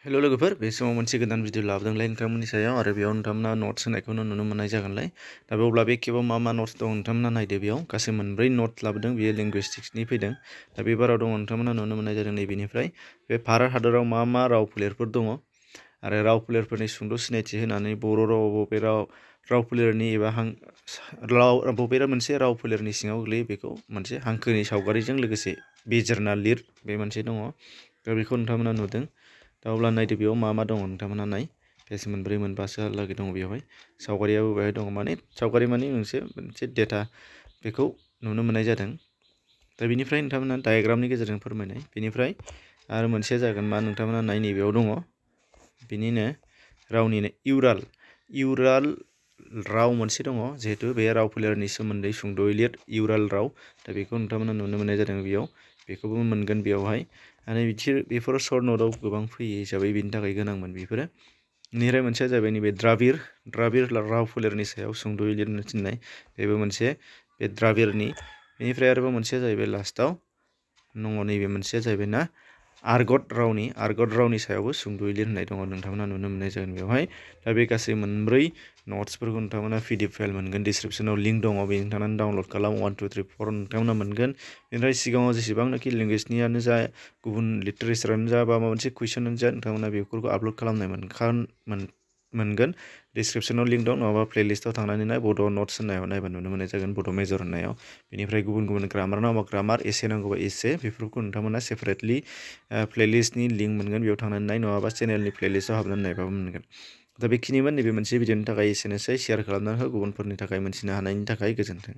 हेल' लोगोफोर बे समाव मोनसे गोदान भिडिअ लाबोदोंलाय नोंथांमोननि सायाव आरो बेयाव नोंथांमोना नट्स होनायखौनो नुनो मोननाय जागोनलाय दा अब्ला बे खेबाव मा नट्स दं नोंथांमोना नायदो बेयाव गासै मोनब्रै नट्स लाबोदों बेयो लिंगुइस्टिक्सनि फैदों दा बे बाराव दङ नोंथांमोना नुनो मोननाय जादों नैबेनिफ्राय बे भारत हादराव मा राव फोलेरफोर दङ आरो राव फोलेरफोरनि सुंद' सिनायथि होनानै बर' रावाव बबे राव फोलेरनि एबा बबे मोनसे राव फोलेरनि सिङाव गोग्लैयो बेखौ मोनसे हांखोनि सावगारिजों लोगोसे बिजिरना लिर बे मोनसे दङ दा बेखौ नोंथांमोना नुदों दा अब्ला नायदो बेयाव मा दङ नोंथांमोना नाय पेज मोनब्रै मोनबासोहालागै दङ बेवहाय सावगारियाबो बेवहाय दङ माने सावगारि माने मोनसे डेटा बेखौ नुनो मोननाय जादों दा बेनिफ्राय नोंथांमोना डायग्रामनि गेजेरजों फोरमायनाय बेनिफ्राय आरो मोनसेया जागोन मा नोंथांमोना नाय नैबेयाव दङ बिनिनो रावनिनो इउराल राव मोनसे दङ जिहेतु बे राव फोलेरनि सोमोन्दै सुंद'यै लिर इउराल राव दा बेखौ नोंथांमोना नुनो मोननाय जादों बेयाव बेखौबो मोनगोन बेयावहाय आरो बेफोर सर्ट नटआव गोबां फैयो हिसाबै बेनि थाखाय गोनांमोन बेफोरो बेनिफ्राय मोनसेया जाबाय नैबे द्राबिड़ राव फोलेरनि सायाव सुंद'यै लिरनो थिननाय बेबो मोनसे बे द्राबिड़नि बेनिफ्राय आरोबाव मोनसेया जाहैबाय लास्टआव दङ नैबे मोनसेया जाहैबाय ना आर्गट रावनि सायावबो सुंद'यै लिरनाय दङ नोंथांमोना नुनो मोननाय जागोन बेवहाय दा बे गासै मोनब्रै नट्सफोरखौ नोंथांमोना PDF फाइल मोनगोन डिसक्रिपसनाव लिंक दङ बे नोंथांमोना डाउनलड खालाम 1 2 3 4 नोंथांमोना मोनगोन बेनिफ्राय सिगाङाव जेसेबांनाखि लेंगुवेजनियानो जा गुबुन लिटारेचारानो जा बा माबा मोनसे कुइसनानो जा नोंथांमोना बेफोरखौ आपल'ड खालामनाय मोनगोन डिसक्रिपसनाव लिंक दं नङाबा प्लेलिस्टआव थांनानै नाय बड' नट्स होननायाव नायबा नुनो मोननाय जागोन बड' मेजर होननायाव बेनिफ्राय गुबुन ग्रामार नांगौबा ग्रामार एसे नांगौबा एसे बेफोरखौ नोंथांमोना सेपारेटलि प्लेलिस्टनि लिंक मोनगोन बेयाव थांनानै नाय नङाबा चेनेलनि प्लेलिस्टआव हाबनानै नायबाबो मोनगोन दा बेखिनिमोन नैबे मोनसे भिडिअनि थाखाय एसेनोसै शेयार खालामनानै हो गुबुनफोरनि थाखाय मोनथिनो हानायनि थाखाय गोजोन्थों।